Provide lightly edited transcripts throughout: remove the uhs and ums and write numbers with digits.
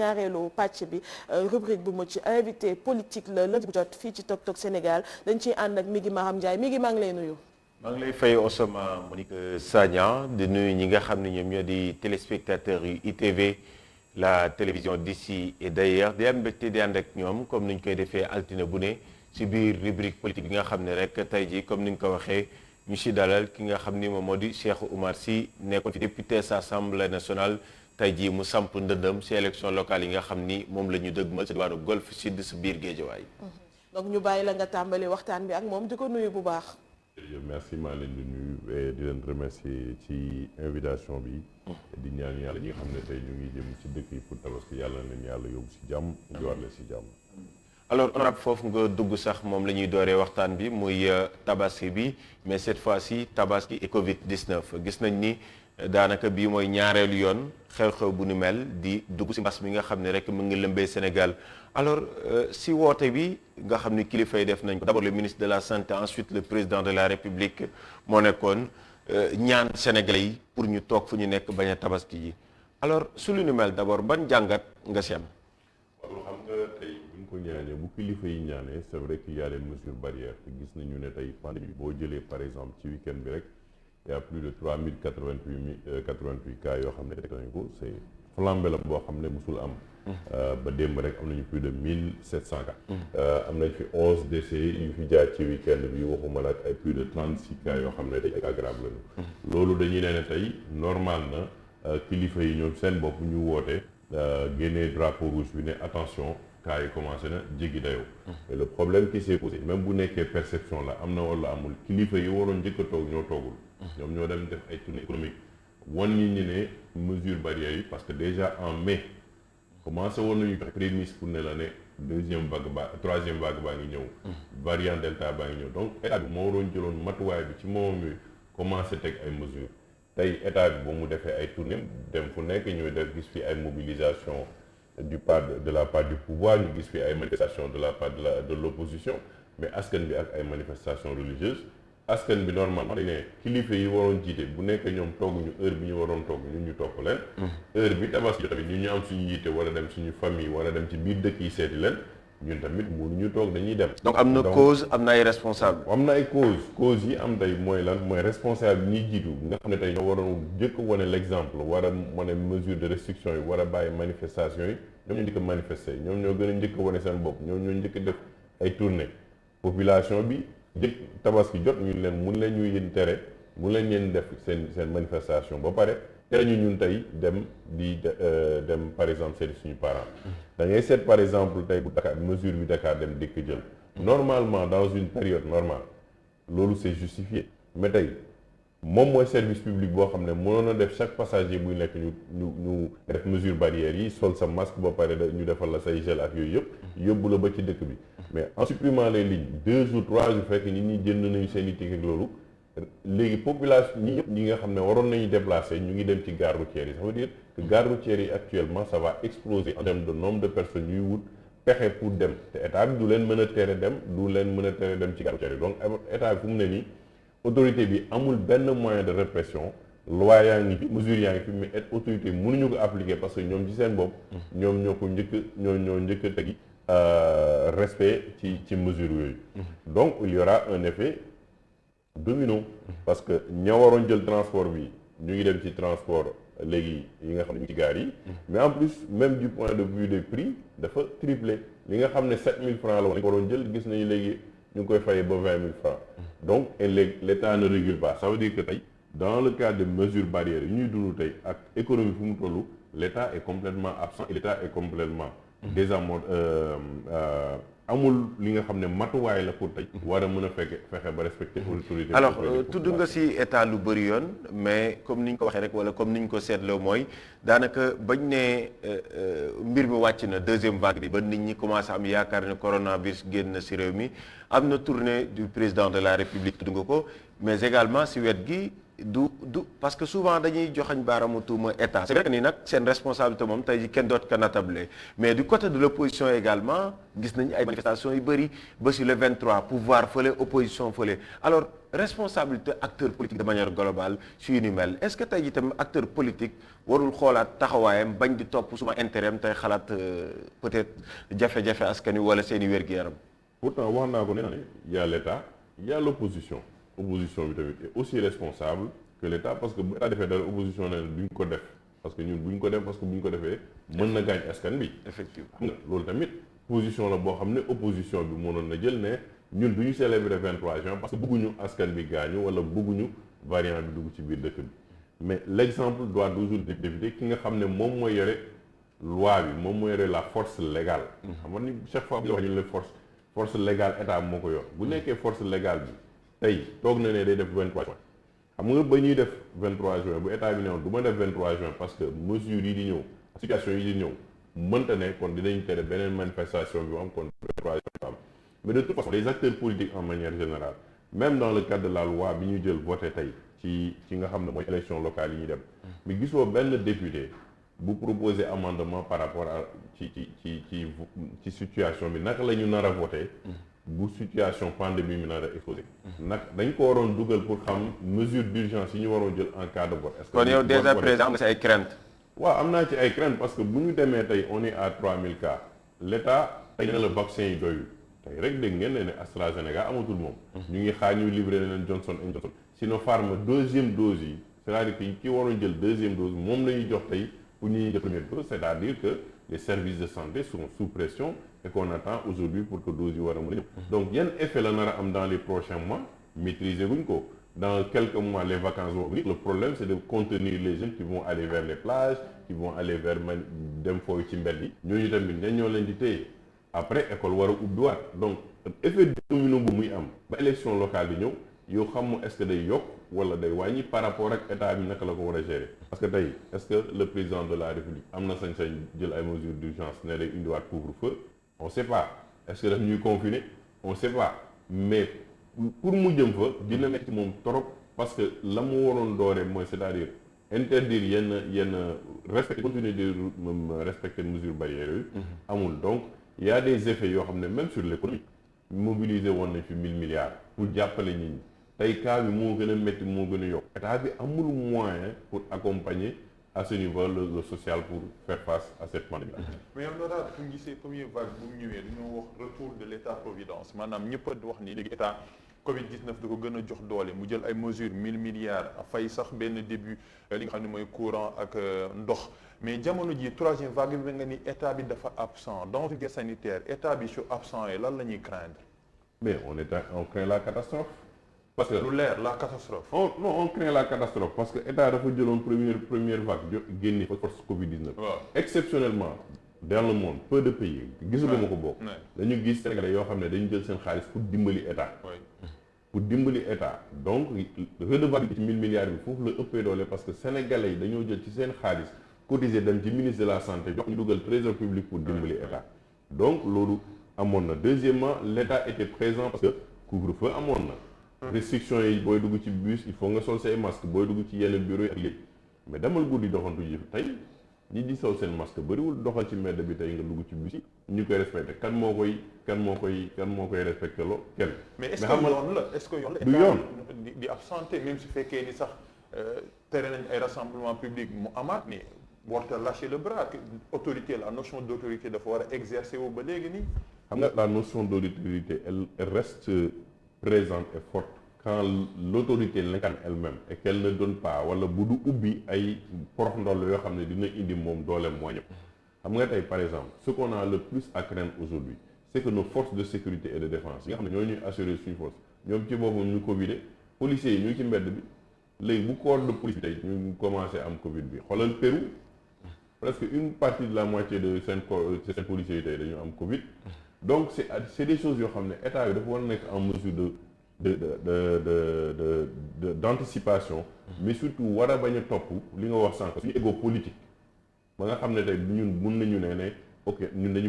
ñaareelu pàcc bi rubrique bu mucc invité politique la bu jot fii ci Tok Tok Sénégal dañ ciy ànd ak Migui Maram Ndiaye Migui maa ngi lay nuyu. maa ngi lay fay Osama Monique Sagna di nuyu ñi nga xam ne ñoom ñoo di téléspectateurs yu ITV la télévision d'ici et d'ailleurs di am mbégte di ànd ak ñoom comme ni ñu koy defee altine bu ne ci biir rubrique politique bi nga xam ne rek tey jii comme ni ñu ko waxee ñu si dalal ki nga xam ni moom moo di Cheikh Oumar Sy nekkoon fi député sa Assemblée nationale tey jii mu samp ndëndëm si élection locale yi nga xam ni moom la ñu dëgmal si diwaanu Golf Sud si biir Guédiawaye. donc ñu bàyyi la nga tàmbali waxtaan bi ak moom di ko nuyu bu baax. merci maa leen di nuyu et di leen remercier ci invitation bi. di ñaan yàlla ñi nga xam ne tey ñu ngi jëm ci dëkk yi pour tabaski yàlla na leen yàlla yóbbu si jàmm. jox leen si jàmm. alors honorable foofu nga dugg sax moom la ñuy dooree waxtaan bi muy tabaski bi mais cette fois-ci tabaski et Covid 19 gis nañ ni daanaka bii mooy ñaareelu yoon xew-xew bu ni mel di dugg si mbas mi nga xam ne rek mu ngi lëmbee Sénégal alors si woote bi nga xam ni kilifa yi def nañ ko d'abord le ministre de la santé ensuite le président de la république moo nekkoon ñaan Sénégalais yi pour ñu toog fu ñu nekk bañ a tabaski yi alors su lu ni mel d'abord ban jàngat nga si am. waaw xam nga tey bu ñu ko ñaanee bu kilifa yi ñaanee c'est vrai qu'il y a des mesures barrières te gis nañu ne tey pandémie boo jëlee par exemple ci week-end bi rek il y a plus de 3088 cas yoo xam ne teg nañu ko c'est flambé la boo xam ne musul am. ba démb rek am nañu plus de 1700 cas. am nañ fi 11 décès yu fi jaar ci week-end bi waxuma la ak ay plus de 36 cas yoo xam ne day cas grave lañu. loolu dañuy ne tey normal na kilifa yi ñoom seen bopp ñu woote génnee drapeau rouge bi ne attention cas yi commencé na jéggi dayoo. mais le problème qui s'est posé même bu nekkee perception la am na wala amul kilifa yi waroon njëkk a toog ñoo toogul. ñoom ñoo dem def ay tournée économique wan ñi ne mesure barrières yi parce que déjà en mai commencé woon nañu joxe prémisse pour ne la ne troisième vague baa ngi ñëw. variant delta baa ngi ñëw donc état bi moo waroon jëloon matuwaay bi ci moment bi commencé teg ay mesures tey état bi ba mu defee ay tournée dem fu nekk ñooy def gis fi ay mobilisation de la part du pouvoir ñu gis fi ay manifestation de la part de l'opposition mais askan bi ak ay manifestations religieuses askan bi normalement dañ ne kilifa yi waroon jiite bu nekk ñoom tooguñu heure bi ñu waroon toog ñun ñu topp leen. heure bi tabaski jot tamit ñun ñu am suñu yiite wala dem suñu famille wala dem ci biir dëkk yi seeti leen ñun tamit mënuñu toog dañuy dem. donc am na cause am na ay responsable am na ay cause yi am tey mooy lan mooy responsable ñi jiitu nga xam ne tey ñoo waroon jëkk wane l'exemple war a wane mesure de restriction yi war a bàyyi manifestation yi ñoom ñoo njëkk a manifester ñoom ñoo gën a njëkk a wane seen bopp ñoom ñoo njëkk a def ay tournée population bi jëkk tabaski jot ñu leen mun leen ñu yéen tere mun leen yéen def seen manifestation ba pare tere ñu ñun tey dem par exemple seeti suñu parents da ngay seet par exemple tey bu Dakar mesure bi Dakar dem dikk jël normalement dans une période normale loolu c'est justifié mais tey moom mooy service public boo xam ne mënoon na def chaque passager buy nekk ñu def mesure barrières yi sol sa masque ba pare ñu defal la say gel ak yooyu yëpp yóbbu la ba ci dëkk bi mais en supprimant les lignes 2 jours 3 jours fekk nit ñi jënd nañu seen i ticket ak loolu léegi population ñi yëpp ñi nga xam ne waroon nañu déplacer ñu ngi dem ci gare routière yi ça veut dire que gare routière yi actuellement ça va exploser en termes de nombre de personnes ñuy wut pexe pour dem te état bi du leen mën a tere dem ci gare routière yi donc état bi fu mu ne nii autorité bi amul benn moyen de répression loi yaa ngi fi mesure yaa ngi fi mais autorité mënuñu ko appliquer parce que ñoom ci seen bopp ñoom ñoo ko ñoo njëkk a tegi respect ci mesure yooyu donc il y aura un effet domino parce que ña waroon jël transport bi ñu ngi dem ci transport léegi yi nga xam ne ci gaar yi mais en plus même du point de vue des prix dafa triplé li nga xam ne 7000 francs la woon waroon jël gis nañu léegi ñu ngi koy fayee ba 20 000 francs donc et l'État ne régule pas ça veut dire que tey dans le cadre de mesures barrières yi ñuy dund tey ak économie fu mu toll l'État est complètement absent et l'État est complètement amul li nga xam ne matuwaay la pour tey war a mën a fexe ba respecter autorité alors tudd nga ci état lu bëri yoon mais comme ni ñu ko waxee rek wala comme ni ñu ko seetloo mooy daanaka bañ ne mbir mi wàcc na deuxième vague bi ba nit ñi commencé am yaakaar ne coronavirus génn na ci réew mi am na tournée du président de la république tudd nga ko mais également ci wet gi du parce que souvent dañuy joxañ baaraamu tuuma état c'est vrai que ni nag seen responsabilité moom tey ji kenn doot ko natable mais du côté de l'opposition également gis nañu ay manifestations yu bëri ba sur le 23 pouvoir fële opposition fële alors responsabilité acteur politique de manière globale su yu ni mel est-ce que tey ji tamit acteur politique warul xoolaat taxawaayam bañ di topp suma intérêt am tey xalaat peut-être jafe-jafe askan wi wala seen i wér-gu-yaram. pourtant wax naa ko nee na ne y a l'État y a l'opposition opposition bi tamit est aussi responsable que l'État parce que bu état defee dara opposition ne duñ ko def parce que ñun buñ ko def parce que buñ ko defee mën na gaañ askan bi. effectivement xam nga loolu tamit position la boo xam ne opposition bi mënoon na jël ne ñun duñu célébrer 23 juin parce que bëgguñu askan bi gaañu wala bëgguñu variant bi dugg ci biir dëkk bi mais l'exemple doit toujours d'éviter ki nga xam ne moom mooy yore loi bi moom mooy yore la force légale. xam nga ni chaque fois bu ñu wax ñu ne force légale état moo ko yor bu nekkee force légale bi tey toog na ne day def 23 juin xam nga ba ñuy def 23 juin bu état bi ne woon du ma def 23 juin parce que mesures yi di ñëw situation yi di ñëw mënta ne kon dinañ tere beneen manifestation bi mu am kon 23 juin am mais de toute façon les acteurs politiques en manière générale même dans le cadre de la loi bi ñu jël voté tey ci nga xam ne mooy élection locale yi ñuy dem mais gisoo benn député bu proposer amendement par rapport à ci situation bi naka la ñu nar a voté bu situation pandémie bi nar a exposé nag dañ ko waroon dugal pour xam mesure d'urgence yi ñu waroon jël en cas de vote. est-ce que kon yow déjà présent am nga si ay crainte. waaw am naa ci ay crainte parce que bu ñu demee tey on est à 3000 cas l'État tey na la vaccin yi doyul tey rek dégg ngeen ne AstraZeneca amatul moom. ñu ngi xaar ñuy livré leen Johnson & Johnson. Sinopharm deuxième dose yi c'est-à-dire que ki waroon jël deuxième dose moom la ñuy jox tey pour ñuy jël première dose c'est-à-dire que les services de santé sont sous pression et qu'on attend aujourd'hui pour que dose yi war a mën a ñëw. donc yan effet la nar a am dans les prochains mois maîtriser guñ ko. Dans quelques mois, les vacances vont venir. Le problème, c'est de contenir les jeunes qui vont aller vers les plages, qui vont aller vers dem fooy ci mbedd yi. ñooñu tamit ñoo leen di téye après école war a ubbiwaat donc effet domino bu muy am ba élection locale bi ñëw yow xam est-ce que day yokk wala day wàññi par rapport ak état bi naka la ko war a gérer. parce que tey est-ce que le président de la République am na sañ-sañ jël ay mesures d'urgence ne day indiwaat couvre-feu on sait pas est-ce que daf ñuy confiner on sait pas mais. pour mu jëm fa dina nekk ci moom trop parce que la mu waroon doore mooy c'est-à-dire interdire yenn respecter continuer de respecter mesures barrières yooyu amul donc il y a des effets yoo xam ne même sur l'économie mobiliser woon nañ fi 1000 milliards pour jàppale nit ñi tey cas bi moo gën a métti moo gën a yokk état bi amul moyen pour accompagner à ce niveau le social pour faire face à cette pandémie. mais yow loolu daal fu ñu gisee première vague bu mu ñëwee dañoo wax retour de l'État-providence maanaam ñëpp a wax ni léegi état Covid-19 da ko gën a jox doole mu jël ay mesures 1000 milliards a fay sax benn début li nga xam ne mooy courant ak ndox mais jamono ji troisième vague bi nga ni état bi dafa absent dans le sanitaire état bi su absent yi lan la ñuy craindre. mais on craint la catastrophe. parce que lu leer la catastrophe. on craint la catastrophe parce que état dafa jëloon première vague génne force Covid-19. waaw exceptionnellement dans le monde peu de pays gisaguma ko bokk. dañu gis Sénégalais yoo xam ne dañu jël seen xaalis pour dimbali état. pour dimbali état donc redevabilité ci 1000 milliards bi foofu la ëppee doole parce que sénégalais yi dañoo jël ci seen xaalis cotiser dem ci ministre de la santé jox ñu dugal trésor public pour dimbali état donc loolu amoon na deuxièmement l'état était présent parce que couvre-feu amoon na restriction yi booy dugg ci bus il faut nga sol say masque booy dugg ci yenn bureau yi ak léegi mais demal guddi doxantu ji tey ñi di sol seen masque bëriwul doxal ci mbedd bi tey nga dugg ci bus yi ñu koy respecté kan moo koy respecté loo kenn. mais est-ce que yoon la est-ce que yoon la. du yoon di absenté même su fekkee ni sax tere nañ ay rassemblement public mu amaat mais warta lâcher le bras autorité la notion d'autorité dafa war a exercer wu ba léegi nii. xam nga la notion d'autorité elle reste présente et forte quand l'autorité l'incarne elle-même et qu'elle ne donne pas wala bu du ubbi ay porox ndoll yoo xam ne dina indi moom dooleem moo ñëpp xam nga tey par exemple ce qu'on a le plus à craindre aujourd'hui c'est que nos forces de sécurité et de défense yi nga xam ne ñoo ñuy assurer suñu force ñoom ci boppam ñu Covidé policiers yi ñu ngi ci mbedd bi léegi bu corps de police bi tey ñu commencé am Covid bi xoolal Pérou presque une partie de la moitié de seen policiers yi tey dañu am Covid donc c'est des choses yoo xam ne état bi dafa war a nekk en mesure d'anticipation mais surtout war a bañ a topp li nga wax sànq suñu égo politique ba nga xam ne tey ñun mun nañu ne ok ñun dañu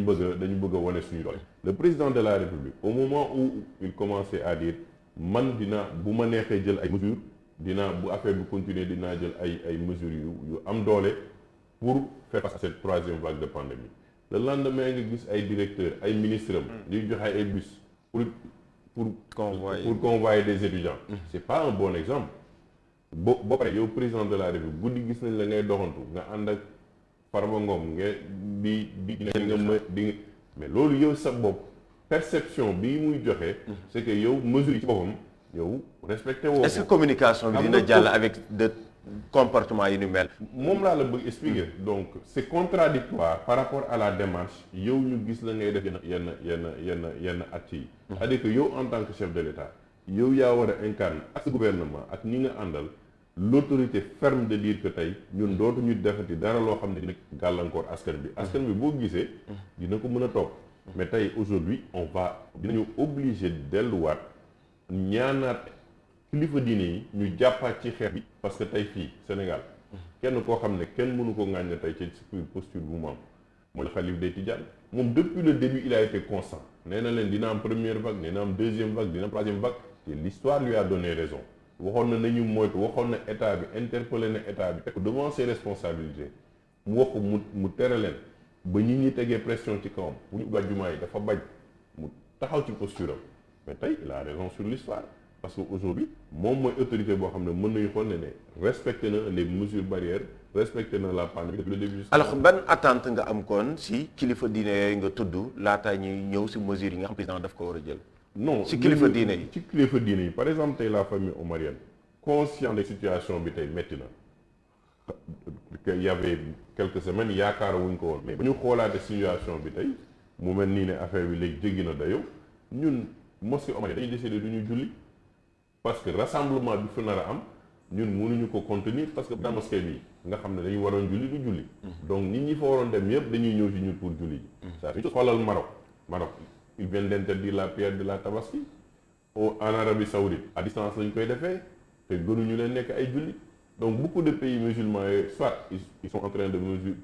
bëgg a wane suñu doole. Le président de la République au moment où il commençait à dire man bu ma neexee jël ay mesures dinaa bu affaire bi continuer dinaa jël ay mesures yu am doole pour faire face à cette troisième vague de pandémie. Le lendemain nga gis ay directeurs ay ministres am ñuy joxe ay bus pour convoyer des étudiants. C'est pas un bon exemple. boo pare yow président de la République guddi gis nañ la ngay doxantu nga ànd ak Farba Ngom nga di mais loolu yow sa bopp perception bi muy joxe. c'est que yow mesure yi ci boppam yow respecté woo ko. est-ce que communication bi dina jàll avec de comportement yi ni mel. moom laa la bëgg expliquer. donc c'est contradictoire par rapport à la démarche yow ñu gis la ngay def yenn actes yi. c'est-à-dire que yow en tant que chef de l'État yow yaa war a incarner ak sa gouvernement ak ñi nga àndal l'autorité ferme de dire que tey ñun dootuñu defati dara loo xam ne dina gàllankoor askan bi boo gisee dina ko mën a topp mais tey aujourd'hui dinañu obligé delluwaat ñaanaat kilifa diine yi ñu jàppaat ci xeex bi parce que tey fii Sénégal kenn koo xam ne kenn mënu ko ŋàññ tey ci posture bu mu am mooy le khalife des Tidianes moom depuis le début il a été constant nee na leen dina am première vague dina am deuxième vague dina am troisième vague te l'histoire lui a donné raison waxoon na nañu moytu waxoon na état bi interpellé na état bi teg devant ses responsabilités mu wax ko mu tere leen ba ñi tegee pression ci kawam bu ñu ubbi jumaa yi dafa bañ mu taxaw ci posture am mais tey il a raison sur l'histoire parce que aujourd'hui moom mooy autorité boo xam ne mën nañu xool ne respecté na les mesures barrières respecté na la pandémie depuis le début. alors ban attente nga am kon si kilifa diine yooyu nga tudd laataa ñuy ñëw si mesures yi nga xam président daf ko war a jël. non ci kilifa diine yi ci kilifa diine yi par exemple tey la famille omarienne conscient de situation bi tey métti na il y avait quelques semaines yaakaar wuñ ko woon mais bu ñu xoolaate situation bi tey mu mel nii ne affaire bi léegi jéggi na dayo ñun mosquée omarienne dañuy décider du ñu julli parce que rassemblement bi fi nar a am ñun mënuñu ko contenir parce que dans mosquée bi nga xam ne dañu waroon julli du julli donc nit ñi fa waroon dem yëpp dañuy ñëw ci ñun pour julli ji ça c'est xoolal Maroc il vient d'interdire la prière de la Tabaski en Arabie Saoudite à distance lañ koy defee te gënuñu leen nekk ay julli donc beaucoup de pays musulmans yooyu soit ils sont en train de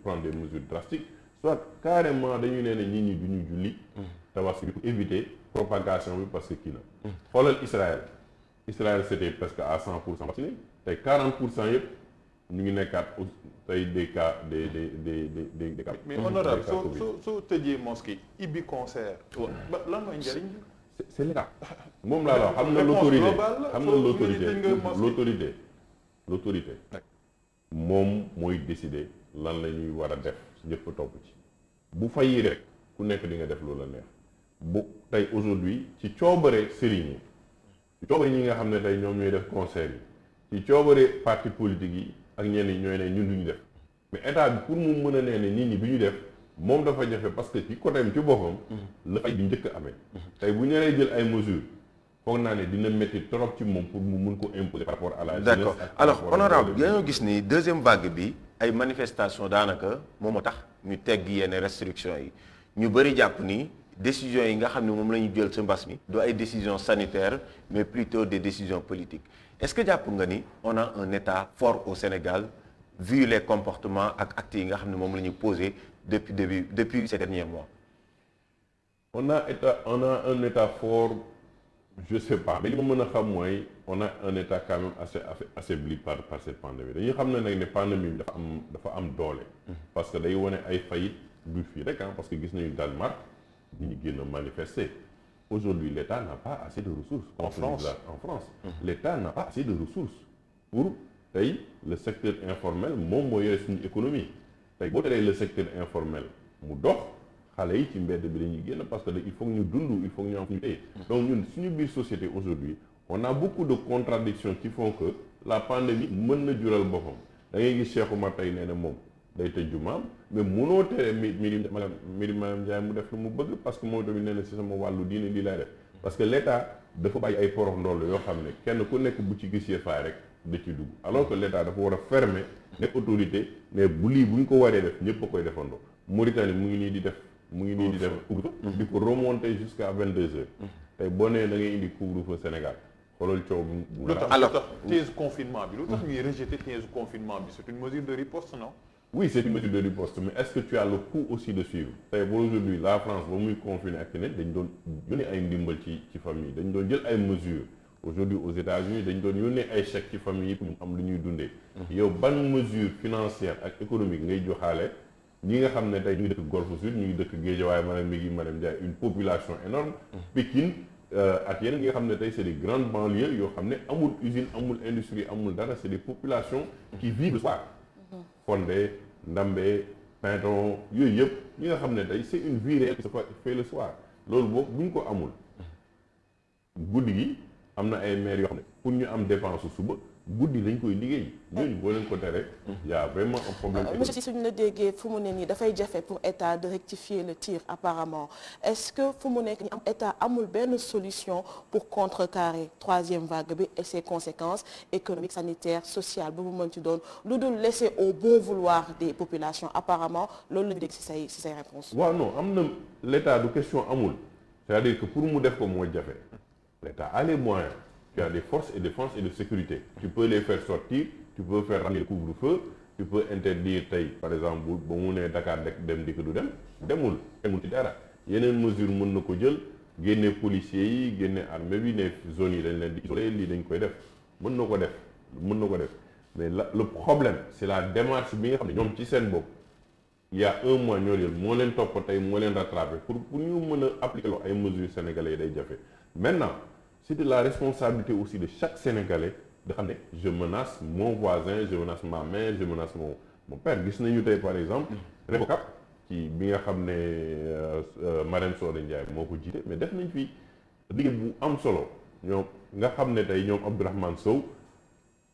prendre des mesures drastiques soit carrément dañuy nee ne nit ñi du ñu julli Tabaski bi pour éviter propagation bi parce que kii na xoolal Israël c'était presque à 100% vacciné tey 40% yëpp ñu ngi nekkaat tey des cas des cas. mais honorable soo tëjee mosquée ibbi concert. lan mooy njëriñ. c'est l'état moom laa la wax xam na l'autorité moom mooy décider lan la ñuy war a def ñëpp topp ci bu fay rek ku nekk di nga def loolu la neex bu tey aujourd'hui ci coobare sëriñ yi ci coobare ñi nga xam ne tey ñoom ñooy def concert yi ci coobare parti politique yi ak ñenn ñi ñooy ne ñun duñu def mais état bi pour mu mën a nee ne nit ñi bi ñu def moom dafa jafe parce que ci côté ci boppam la fay bi njëkk amee tey bu ñu lay jël ay mesures foog naa ne dina métti trop ci moom pour mu mun ko imposer par rapport à la jeunesse. d'accord alors honorable dañoo gis ni deuxième vague bi ay manifestations daanaka moom moo tax ñu tegg yenn restrictions yi ñu bëri jàpp ni décisions yi nga xam ne moom la ñu jël sa mbas mi du ay décisions sanitaires mais plutôt des décisions politiques est-ce que jàpp nga ni on a un état fort au Sénégal vu les comportements ak actes yi nga xam ne moom la ñu posé depuis ces derniers mois. on a un état fort je sais pas mais li ma mën a xam mooy on a un état quand même assez affaibli par cette pandémie dañuy xam ne nag ne pandémie bi dafa am doole. parce que day wane ay faillite du fii rek parce que gis nañu Danemark ñu ngi génn manifester aujourd'hui l'État n'a pas assez de ressources. en France l'État n'a pas assez de ressources pour tey le secteur informel moom moo yore suñu économie tey boo teree le secteur informel mu dox xale yi ci mbedd bi dañuy génn parce que il faut que ñu dund il faut que ñu am fu ñu tey donc ñun suñu biir société aujourd'hui on a beaucoup de contradictions qui font que la pandémie mën na jural boppam da ngay gis Cheikh Oumar tey nee na moom day tëj jumaam mais mënoo tere madame Ndiaye mu def lu mu bëgg parce que moom tamit nee na si sama wàllu diine lii lay def parce que l'État dafa bàyyi ay porox ndoll yoo xam ne kenn ku nekk bu ci gisee faay rek da ci dugg alors que l'État dafa war a fermer nekk autorité mais bu lii bu ñu ko waree def ñëpp a koy defandoo Mauritanie mu ngi nii di def couvre-feu di ko remonter jusqu'à 22 heures tey boo nee da ngay indi couvre-feu Sénégal xoolal coow bu alors thèse confinement bi lu tax ñuy rejeter thèse confinement bi c'est une mesure de riposte non. Oui, c'est une mesure de riposte, mais est-ce que tu as le coût aussi de suivre tey ba aujourd'hui la France ba muy confiner ak ne dañ doon yónnee ay ndimbal ci famille dañ doon jël ay mesures aujourd'hui aux États-Unis dañ doon yónnee ay chèques ci famille yi pour ñu am lu ñuy dundee. yow ban mesure financière ak économique ngay joxaale ñi nga xam ne tey ñu ngi dëkk Golf Sud ñu ngi dëkk Guédiawaye madame Ndiaye une population énorme Pikine ak yeneen yi nga xam ne tey c'est des grandes banlieues yoo xam ne amul usine amul industrie amul dara c'est des populations qui vivent le soir. Fondé Ndambé Pinton yooyu yëpp ñi nga xam ne tey c'est une vie réelle qui se fait le soir loolu boobu bu ñu ko amul guddi gi am na ay maires yoo xam ne pour ñu am dépense suba guddi lañ koy liggéey ñooñu boo leen ko teree y a vraiment un problème. monsieur si suñu la déggee fu mu ne nii dafay jafe pour état de rectifier le tir apparemment est-ce que fu mu nekk ni am état amul benn solution pour contrecarrer troisième vague bi et ses conséquences économiques sanitaires sociales bu mu mën ci doon lu dul laisser au bon vouloir des populations apparemment loolu la ñu dégg ci say réponses. waaw non am na l'état du question amul c'est-à-dire que pour mu def ko moo jafe l'état a les moyens. Tu as des forces et défense et de sécurité. Tu peux les faire sortir, tu peux faire ramener le couvre-feu, tu peux interdire tey par exemple ba mu nee Dakar dem dikk du demul ci dara yeneen mesure mën na ko jël génne policiers yi génne armée bi ne zones yi dañ leen di isolé lii dañ koy def mën na ko def mais le problème c'est la démarche bi nga xam ne ñoom ci seen bopp il y a un mois ñoo jël moo leen topp tey moo leen rattrapé pour ñu mën a appliquer loo ay mesures sénégalais yi day jafe maintenant c'est de la responsabilité aussi de chaque Sénégalais de xam ne je menace mon voisin je menace ma mère je menace mon père gis nañu tey par exemple Revocap ci bi nga xam ne Marème Soda Ndiaye moo ko jiite mais def nañ fi liggéey bu am solo ñoom nga xam ne tey ñoom Abdourahmane Sow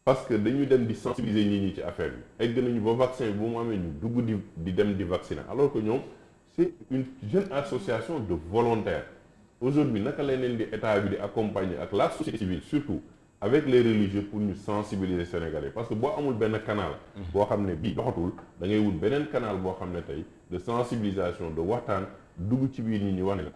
parce que dañu dem di sensibiliser nit ñi ci affaire bi egg nañu ba vaccin bi bu mu amee ñu dugg di dem di vacciner alors que ñoom c'est une jeune association de volontaires aujourd'hui naka lañ leen di état bi di accompagner ak la société civile surtout avec les religieux pour ñu sensibiliser Sénégalais parce que boo amul benn canal boo xam ne bii doxatul da ngay wut beneen canal boo xam ne tey de sensibilisation de waxtaan dugg ci biir nit ñi wax ne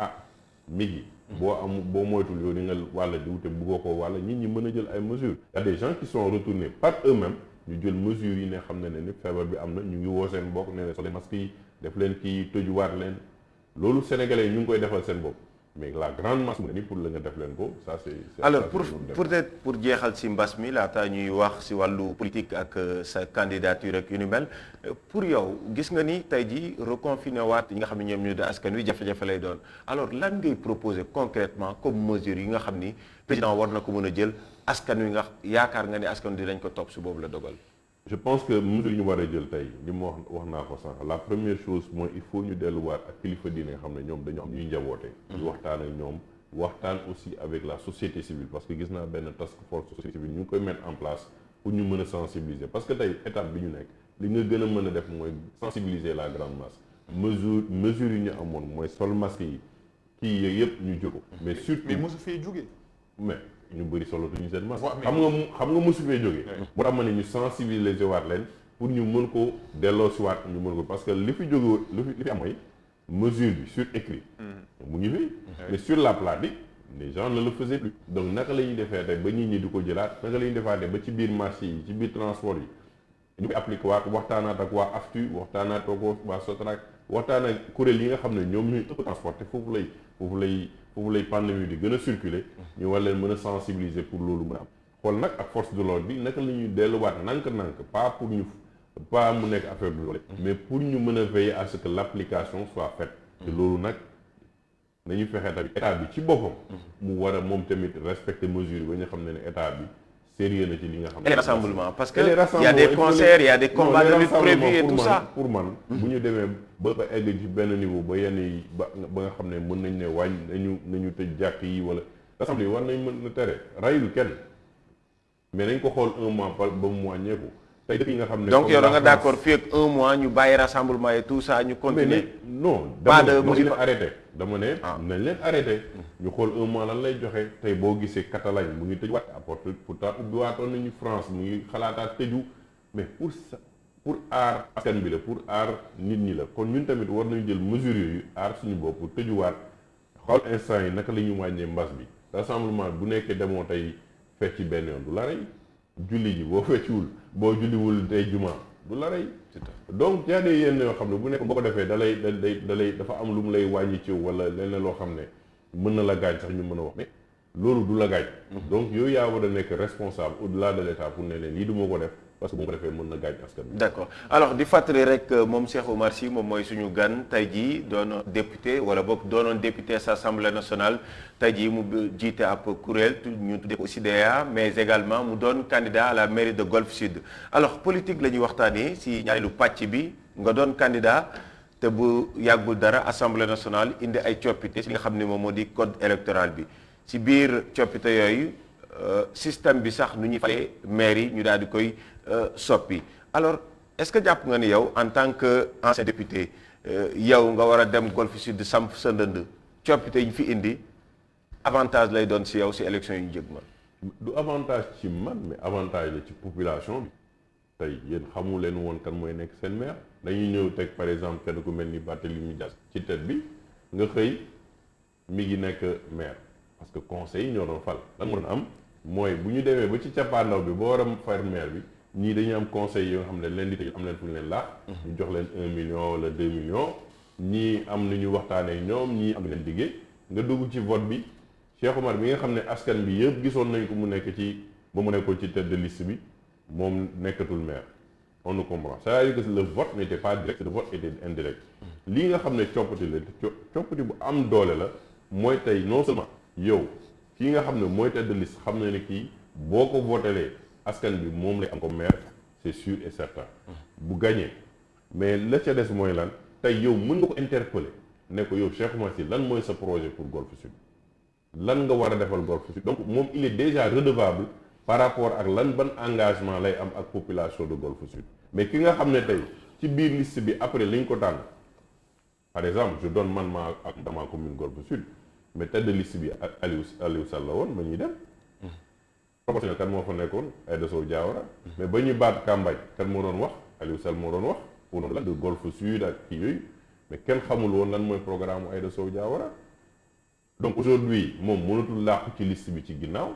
mi ngi boo moytul yow di nga wàlla di wute buggoo ko wàlla nit ñi mën a jël ay mesures y a des gens qui sont retournés par eux-mêmes ñu jël mesures yi ne xam ne ni feebar bi am na ñu ngi woo seen bokk ne ne sol masque yi def leen kii tëjuwaat leen loolu Sénégalais yi ñu ngi koy defal seen bopp mais la grande masse ni pour la nga def leen ko ça c'est alors peut-être pour jeexal ci mbas mi laata ñuy wax ci wàllu politique ak sa candidature ak yu ni mel pour yow gis nga ni tey jii reconfiné waat yi nga xam ne ñoom ñu da askan wi jafe-jafe lay doon alors lan ngay proposer concrètement comme mesure yi nga xam ni président war na ko mën a jël askan wi nga yaakaar nga ni askan wi dinañ ko topp su boobu la dogal. je pense que mesure yi ñu war a jël tey li mu wax naa ko sànq la première chose mooy il faut ñu delluwaat ak kilifa diine nga xam ne ñoom dañu am ñuy njaboote ñu waxtaan ak ñoom waxtaan aussi avec la société civile parce que gis naa benn task force société civile ñu ngi koy mettre en place pour ñu mën a sensibiliser parce que tey étape bi ñu nekk li nga gën a mën a def mooy sensibiliser la grande masse mesure yi ñu amoon mooy sol masque yi kii yooyu yëpp ñu jóg mais surtout mais mosu fee jógee mais ñu bëri solo tuñu seen masque xam nga mosu fee jógee moo tax ma ne ñu sensibiliser waat leen pour ñu mën ko delloo si waat ñu mën ko parce que li fi jóge li fi am mooy mesure bi sur écrit mu ngi fi mais sur la pratique les gens ne le faisaient plus donc naka la ñuy defee tey ba nit ñi di ko jëlaat naka la ñuy defaatee ba ci biir marché yi ci biir transport yi ñu koy appliqué waat waxtaanaat ak waa AFTU waxtaanaat ak waa SOTRAC waxtaan ak kuréel yi nga xam ne ñoom ñuy ëpp transporté foofu lay pandémie di gën a circuler ñu war leen mën a sensibiliser pour loolu mën a am xool nag ak force de l'ordre bi naka la ñuy delluwaat nànk-nànk pas mu nekk affaire du doole mais pour ñu mën a veiller à ce que l'application soit faite te loolu nag nañu fexe tamit état bi ci boppam mu war a moom tamit respecter mesures yi ba ñu xam ne état bi sérieux na ci li nga xam ne les rassemblements parce que il y a des concerts il y a des combats de lutte prévus et tout ça pour man bu ñu demee ba egg ci benn niveau ba yenn yi ba nga xam ne mën nañ ne wàññ nañu tëj jàkk yi wala rassemblement yi war nañ mën na tere rayul kenn mais nañ ko xool un mois ba mu wàññeeku tey dëkk yi nga xam ne donc yow da nga d'accord fii ak un mois ñu bàyyi rassemblement et tout ça ñu continuer non pas de dama leen arrêté dama ne nañ leen arrêté ñu xool un mois lan lay joxe tey boo gisee Catalogne mu ngi tëj waat pourtant ubbiwaatoon nañu France mu ngi xalaataat tëju mais pour aar askan bi la pour aar nit ñi la kon ñun tamit war nañu jël mesures yooyu aar suñu bopp tëjuwaat xool instant yi naka la ñuy wàññee mbas bi rassemblement bu nekkee demoo tey fecc ci benn yoon du la rey julli ji boo fecciwul boo julliwul tey juma du la rey donc y a des yenn yoo xam ne bu nekk boo ko defee dalay dafa am lu mu lay wàññi ci wala leneen loo xam ne mën na la gaañ sax ñu mën a wax mais loolu du la gaañ. donc yooyu yaa war a nekk responsable au-delà de l'État pour ne leen lii du ma ko def parce que bu ma ko defee mën na gaañ askan bi. d'accord alors di fàttali rek moom Cheikh Oumar Sy moom mooy suñu gan tey jii doon député wala boog doonoon député sa Assemblée nationale tey jii mu jiite ab kuréel ñu tuddee ko CIDEA mais également mu doon candidat à la mairie de Golf Sud. alors politique la ñuy waxtaanee si ñaareelu pàcc bi nga doon candidat te bu yàggul dara Assemblée nationale indi ay coppite si li nga xam ne moom moo di code électoral bi si biir coppite yooyu système bi sax nu ñuy falee maire yi ñu daal di koy soppi alors est-ce que jàpp nga ni yow en tant que ancien député yow nga war a dem Golf Sud samp sa ndënd coppite yi ñu fi indi avantage lay doon si yow si élection yi ñu jëg man du avantage ci man mais avantage la ci population bi tey yéen xamu leen woon kan mooy nekk seen maire dañuy ñëw teg par exemple kenn ku mel ni Barthélémy Dias ci tête bi nga xëy mi ngi nekk maire parce que conseil yi ñoo doon fal lan moo doon am mooy bu ñu demee ba ci cappaandaw bi ba war a far maire bi ñii dañuy am conseil yoo xam ne leen di tëj am leen fu ñu leen laax ñu jox leen 1 million wala 2 millions ñii am nu ñu waxtaanee ñoom ñii am leen liggéey nga dugg ci vote bi Cheikh Oumar bi nga xam ne askan bi yëpp gisoon nañ ko mu nekk ci ba mu nekkoon ci tête de liste bi moom nekkatul maire on nous comprend c'est-à-dire que le vote n'était pas direct le vote était indirect lii nga xam ne coppati la coppati bu am doole la mooy tey non seulement yow kii nga xam ne mooy tête de liste xam na ne kii boo ko votelee askan bi moom lay am comme maire c'est sûr et certain bu gagné mais la ca des mooy lan tey yow mën nga ko interpeller ne ko yow Cheikh Oumar Sy lan mooy sa projet pour Golf Sud lan nga war a defal Golf Sud donc moom il est déjà redevable par rapport ak lan ban engagement lay am ak population de Golf Sud mais ki nga xam ne tey ci biir liste bi après lañ ko tànn par exemple je donne man ma ak dama commune Golf Sud mais tête de liste bi ak Aliou Sall la woon ba ñuy dem proportionnel kan moo fa nekkoon Aïda Sow Diawara mais ba ñuy baat campagne kan moo doon wax Aliou Sall moo doon wax pour la de Golf Sud ak kii yooyu mais kenn xamul woon lan mooy programme Aïda Sow Diawara donc aujourd'hui moom mënatul làqu ci liste bi ci ginnaaw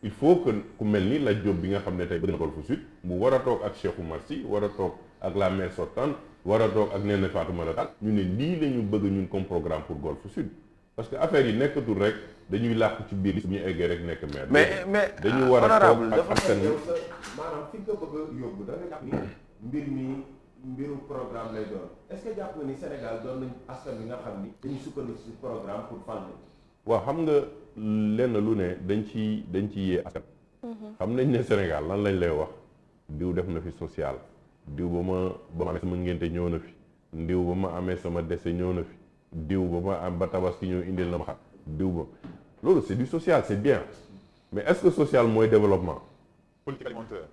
il faut que ku mel ni la Diop bi nga xam ne tey bëgg na Golf Sud mu war a toog ak Cheikh Oumar Sy war a toog ak la maire sortante war a toog ak Néné Fatoumata Tall ñu ne lii la ñu bëgg ñun comme programme pour Golf Sud parce que affaire yi nekkatul rek dañuy làqu ci biir liste bu ñu eggee rek nekk maire. mais dañu war a toog ak askan wi maanaam fi nga bëgg a yóbbu da nga jàpp ni mbir mi mbiru programme lay doon est-ce que jàpp nga ni Sénégal doon nañ askan bi nga xam ni dañuy sukkandiku ci programme pour fal waaw xam nga lenn lu ne dañ ci yee askan xam nañ ne Sénégal lan lañ lay wax diw def na fi social diw ba ma amee sama ngénte ñëw na fi diw ba ma amee sama décès ñëw na fi diw ba ma am ba tabaski ñëw indil na ma xar diw ba loolu c'est du social c'est bien mais est-ce que social mooy développement politique alimentaire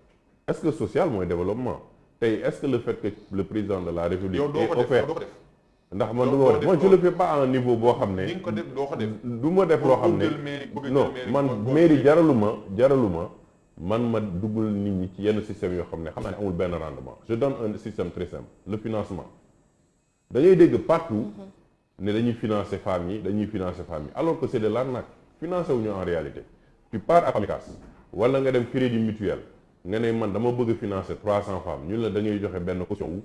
est-ce que social mooy développement tey est-ce que le fait que le président de la République est offert ndax man du ma def moi je le fais pas à un niveau boo xam ne du ma def loo xam ne non man mairie jaraluma man ma dugal nit ñi ci yenn système yoo xam ne xam naa ne amul benn rendement je donne un système très simple le financement dañuy dégg partout ne dañuy financer femmes yi alors que c'est de l'arnaque financer wuñu en réalité tu pars à Pamecas wala nga dem crédit mutuel nga ne man dama bëgg financer 300 femmes ñun la da ngay joxe benn caution wu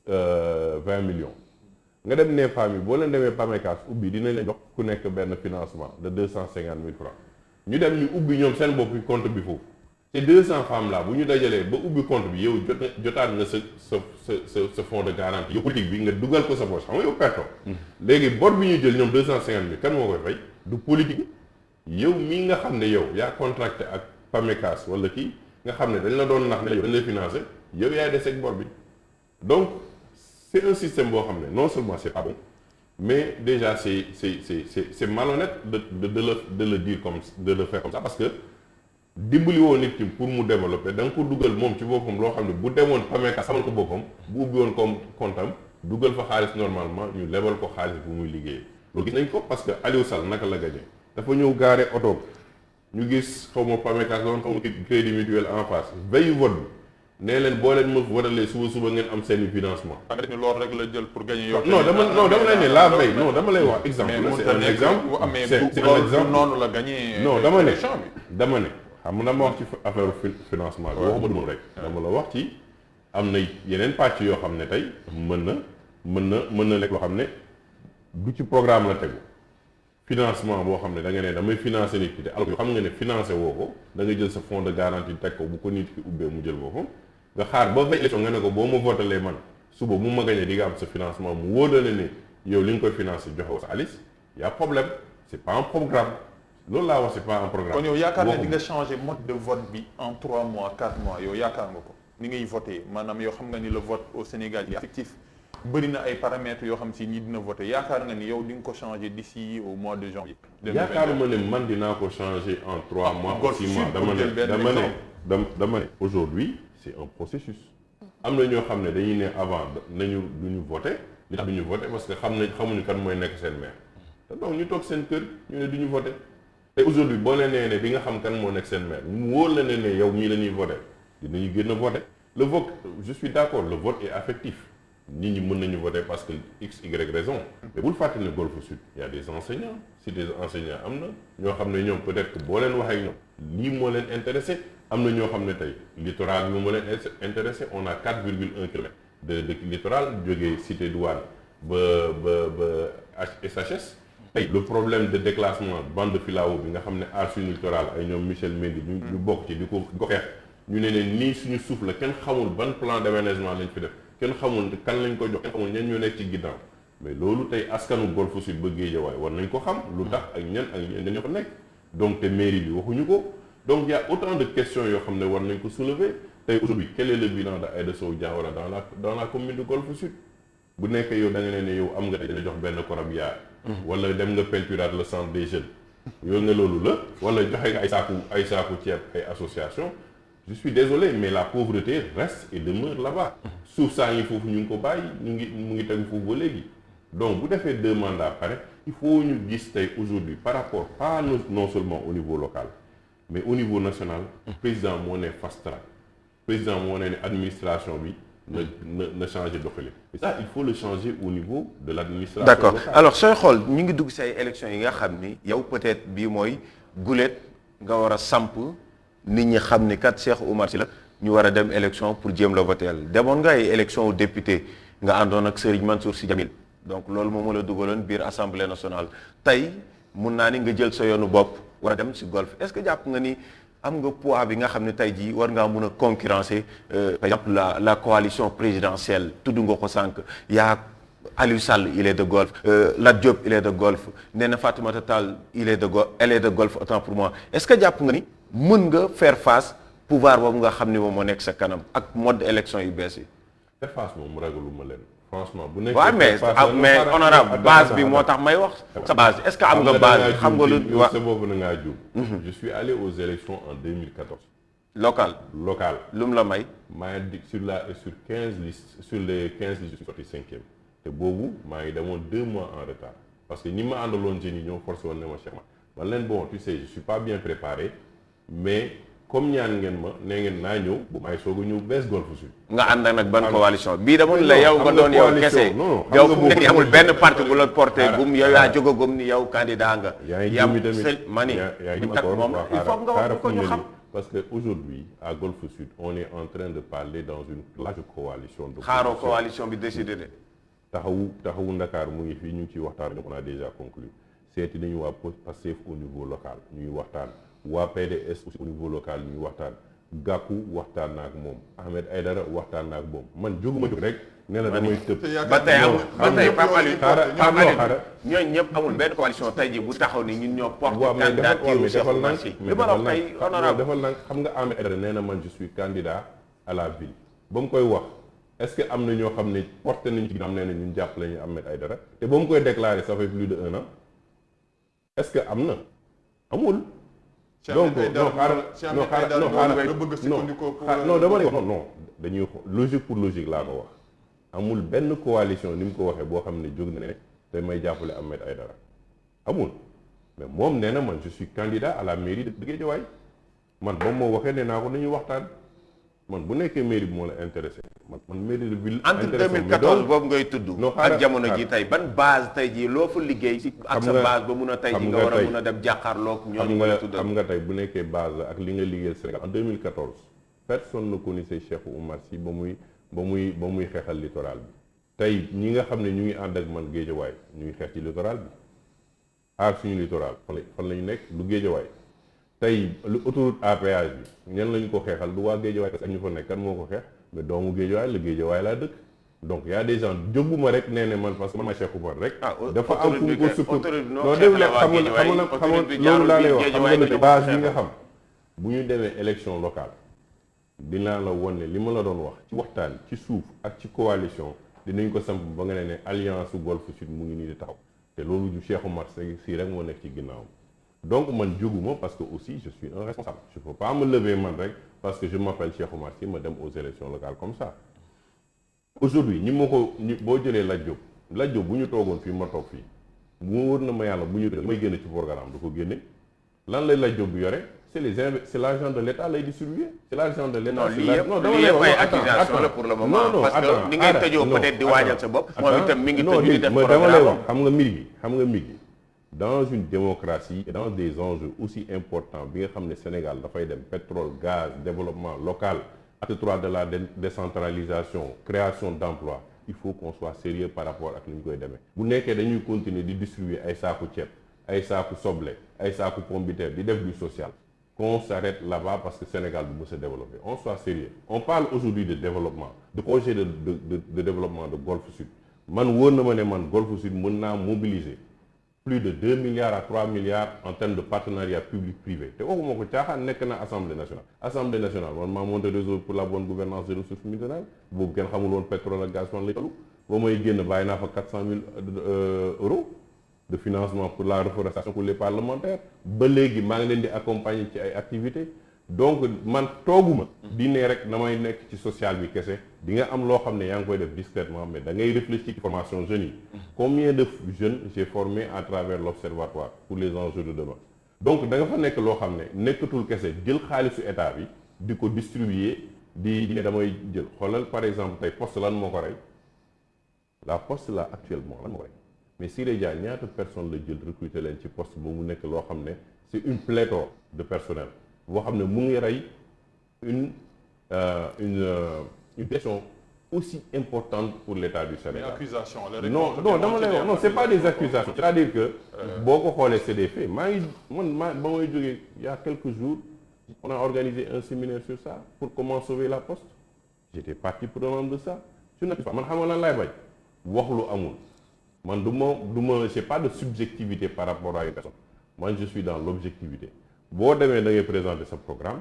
20 millions nga dem ne femmes yi boo leen demee Pamecas ubbi dinañ la jox ku nekk benn financement de 250 000 francs ñu dem ñu ubbi ñoom seen bopp compte bi foofu te 200 femmes là bu ñu dajalee ba ubbi compte bi yow jotaat nga sa fonds de garantie yow politique bi nga dugal ko sa poche xam nga yow perto léegi bor bi ñu jël ñoom 250 000 kan moo koy fay du politique yow mii nga xam ne yow yaa contracté ak Pamecas wala kii nga xam ne dañ la doon nax ne yow dañ lay financé yow yaay des ak bor bi donc c'est un système boo xam ne non seulement c'est pas bon mais déjà c'est malhonnête de le dire comme de le faire comme ça parce que dimbali woon nit ki pour mu développer da nga ko dugal moom ci boppam loo xam ne bu demoon Pamecas xamal ko boppam bu ubbi woon comme comptam dugal fa xaalis normalement ñu lebal ko xaalis bu muy liggéeyee loolu gis nañ ko parce que Aliou Sall naka la gagné dafa ñëw gaare oto ñu gis xaw ma Pamecas la woon xaw ma crédit mutuel en face veille vote bi nee leen boo leen ma votalee suba ngeen am seeni financement. xam nga loolu rek la jël pour gagner yow. non dama lay ne la veille non dama lay wax exemple c'est un exemple c'est un exemple noonu la gagner. non dama ne xam nga dama wax ci affaire financement bi waxuma duma rek dama la wax ci am na yeneen pàcc yoo xam ne tey mën na lekk loo xam ne du ci programme la tegu financement boo xam ne da nga ne damay financer nit ki te alors xam nga ne financer woo ko da nga jël sa fonds de garantie teg ko bu ko nit ki ubbee mu jël boppam nga xaar ba veille élection nga ne ko boo ma votalee man suba mu ma gañee di nga am sa financement mu wóodale ne yow li nga koy financer joxe ko sa xaalis y a problème c'est pas un programme loolu laa wax c'est pas un programme. kon yow yaakaar nga di nga changer mode de vote bi en 3 mois 4 mois yow yaakaar nga ko ni ngay voter maanaam yow xam nga ni le vote au Sénégal il est effectif bëri na ay paramètres yoo xam si ñi dina voter yaakaar nga ni yow di nga ko changer d'ici au mois de janvier. yaakaaruma ne man dinaa ko changer en 3 mois ou 6 mois dama ne aujourd'hui c'est un processus. am na ñoo xam ne dañuy ne avant nañu duñu voter li tax duñu voter parce que xamuñu kan mooy nekk seen maire te donc ñu toog seen kër ñu ne duñu voter te aujourd'hui boo leen nee ne di nga xam kan moo nekk seen maire mu wóor la ne yow mii la ñuy voter dinañu génn voter le vote je suis d'accord le vote est affectif nit ñi mën nañu voter parce que x y raison mais bul fàtte ne Golf Sud il y a des enseignants si des enseignants am na ñoo xam ne ñoom peut-être que boo leen waxee ak ñoom lii moo leen intéressé am na ñoo xam ne tey littoral bi moo leen intéressé on a 4,1 kilomètres de littoral jógee cité douane ba SHS tey le problème de déclassement bande de filao bi nga xam ne aar suñu littoral ay ñoom Michel Mendy ñu bokk ci di ko xeex ñu ne nii suñu suuf la kenn xamul ban plan d'aménagement lañ fi def kenn xamul kan lañ ko jox kenn xamul ñan ñoo nekk ci ginnaaw mais loolu tey askanu Golf Sud ba Guédiawaye war nañ ko xam lu tax ak ñan dañoo fa nekk donc te mairie bi waxuñu ko donc il y a autant de questions yoo xam ne war nañ ko soulever tey aujourd'hui quel est le bilan de Aïda Sow Diawara dans la commune de Golf Sud bu nekkee yow da nga ne yow am nga tey jox benn corbillard wala dem nga peinturaat le centre des jeunes yow ne loolu la wala joxe nga ay saaku ceeb ay association je suis désolé mais la pauvreté reste et demeure là-bas suuf saa ngi foofu ñu ngi ko bàyyi mu ngi tegu foofu ba léegi donc bu defee 2 mandats pare il faut ñu gis tey aujourd'hui par rapport pas non seulement au niveau local mais au niveau national président moo ne fast track président moo ne administration bi na changer doxalin et ça il faut le changer au niveau de l'administration d'accord locale. Alors sooy xool ñu ngi dugg ci ay élections yi nga xam ni yow peut-être bii mooy gulet nga war a samp nit ñi xam ni kat Cheikh Oumar Sy la ñu war a dem élection pour jéem la voteel demoon nga ay élection député nga àndoon ak Serigne Mansour Sy Djamil donc loolu moom la dugaloon biir assemblée nationale tey mun naa ni nga jël sa yoonu bopp war a dem ci golf est-ce que jàpp nga ni am nga poids bi nga xam ne tey jii war ngaa mun a concurrencer par exemple la coalition présidentielle tudd nga ko sànq yaa Aliou Sall il est de golf Lat Diop il est de golf Néné Fatoumata Tall elle est de golf autant pour moi est-ce que jàpp nga ni mën nga faire face pouvoir boobu nga xam ni moom moo nekk sa kanam ak mode élection yu bees yi. faire face moom ragaluma leen franchement bu nekkee. waaw mais honorable base bi moo tax may wax. sa base est-ce que am nga base xam nga lu wax sa boobu na ngaa juum. je suis allé aux élections en 2014. local. lu mu la may. maa ngi sur les 15 listes je suis sorti 5e te boobu maa ngi demoon 2 mois en retard parce que ñi ma àndaloon jeunes yi ñoo forcé woon ne ma Cheikh man leen bon tu sais je suis pas bien préparé mais comme ñaan ngeen ma nee ngeen naa ñëw bu may soog a ñëw bees Golf Sud. nga ànd ak nag ban coalition bii dama la yow nga doon yow kese yow fu mu nekk amul benn parti bu la porté gum yow yaa jóg gum ni yow candidat nga. yaa ngi tamit mani bi tak moom la il faut nga wax ko ñu xam. parce que aujourd'hui à Golf Sud on est en train de parler dans une large coalition. xaaroo coalition bi décidé de. taxawu Ndakaar mu ngi fii ñu ngi ciy waxtaan on a déjà conclu seeti nañu waa Pastef au niveau local ñuy waxtaan waa PDS aussi au niveau local ñuy waxtaan Gakou waxtaan na ak moom Ahmed Aïdara waxtaan na ak moom man jóguma jóg rek ne la damay tëb. ba tey amul ba tey Pape Aliou ñooñu ñëpp amul benn coalition tey jii bu taxaw ni ñun ñoo porté candidature Cheikh Oumar Sy li ma la wax tey honorable defal nag xam nga Ahmed Aïdara nee na man je suis candidat à la ville ba mu koy wax est-ce que am na ñoo xam ne porté nañu ci ginnaaw nee na ñun jàpp lañu Ahmed Aïdara te ba mu koy déclaré ça fait plus de 1 an est-ce que am na amul. donc non dama ne wax non dañuy logique pour logique laa ko wax amul benn coalition ni mu ko waxee boo xam ne jóg na ne te may jàppale Ahmed Aïdara amul mais moom nee na man je suis candidat à la mairie de Guédiawaye man ba moo waxee nee naa ko dañuy waxtaan man bu nekkee mairie bi moo la intéressé man mairie de ville. entre 2014 boobu ngay tudd. ak jamono ji tey ban base tey jii loo fa liggéey si ak sa base ba mun a tey ji nga war a mun a dem jàkkaarloog ñooñu nga la tuddal xam nga tey bu nekkee base la ak li nga liggéeyal Sénégal en 2014 personne ne connaissait Cheikh Oumar Sy ba muy xeexal littoral bi tey ñi nga xam ne ñu ngi ànd ak man Guédiawaye ñu ngi xeex ci littoral bi aar suñu littoral fan la ñu nekk du Guédiawaye tey lu autoroute à péage bi ñan lañu ko xeexal du waa Guédiawaye parce que ak ñu fa nekk kan moo ko xeex mais doomu Guédiawaye la Guédiawaye laa dëkk donc y a des gens jóguma rek nee ne man parce que man ma Cheikh Oumar rek dafa am fu ko sukk non déglu xamul loolu laa lay wax xam nga ne base bi nga xam bu ñu demee élection locale dinaa la won ne li ma la doon wax ci waxtaan ci suuf ak ci coalition dinañ ko samp ba nga ne alliance su Golf Sud mu ngi nii di taxaw te loolu du Cheikh Oumar si rek moo nekk ci ginnaaw donc man jóguma parce que aussi je suis un responsable je peux pas me lever man rek parce que je m'appelle Cheikh Oumar Sy ma dem aux élections locales comme ça aujourd'hui boo jëlee Lat Diop bu ñu toogoon fii ma toog fii mu wër na ma yàlla bu ñu may génn ci programme du ko génne lan lay Lat Diop bi yore c'est l'argent de l'État lay distribuer c'est l'argent de l'État. non dama lay wax accusation la pour le moment parce que ni ngay tëjoo peut-être di waajal sa bopp moom itam mi ngi tëju di def dama lay wax xam nga mbir gi dans une démocratie et dans des enjeux aussi importants bi nga xam ne Sénégal dafay dem pétrole gaz développement local acte 3 de la décentralisation création d'emplois il faut qu'on soit sérieux par rapport ak li ñu koy demee bu nekkee dañuy continuer di distribuer ay saaku ceeb ay saaku soble ay saaku pomme de terre di def du social qu'on s'arrête là-bas parce que Sénégal du mës a développer on soit sérieux on parle aujourd'hui de développement de projet de développement de Golf Sud man wóor na ma ne man Golf Sud mën naa mobiliser plus de 2 milliards à 3 milliards en termes de partenariat public-privé te waxuma ko caaxaan nekk na assemblée nationale man maa monté réseau pour la bonne gouvernance des ressources minérales boobu kenn xamul woon pétrole ak gaz fan lay tollu ba may génn bàyyi naa fa 400 000 euros de financement pour la reforestation pour les parlementaires ba léegi maa ngi leen di accompagner ci ay activités donc man tooguma di ne rek damay nekk ci social bi kese di nga am loo xam ne yaa ngi koy def discrètement mais da ngay réfléchir ci formation jeunes yi combien de jeunes j'ai formé à travers l'observatoire pour les enjeux de demain donc da nga fa nekk loo xam ne nekkatul kese jël xaalisu état bi di ko distribuer di ne damay jël xoolal par exemple tey poste lan moo ko rey la poste là actuellement lan moo ko rey mais Siré Dia ñaata personne la jël recruter leen ci poste ba mu nekk loo xam ne c'est une pléthore de personnel boo xam ne mu ngi rey une question aussi importante pour l'État du Sénégal. mais accusation non dama lay wax non c'est pas des accusations c'est-à-dire que boo ko xoolee c'est des faits maa ngi ba may jógee il y a quelques jours on a organisé un séminaire sur ça pour comment sauver la poste j'étais partie prenante de ça je n'accuse pas man xam nga lan laay bañ wax lu amul man du ma j'ai pas de subjectivité par rapport à une personne moi je suis dans l'objectivité boo demee da ngay présenter sa programme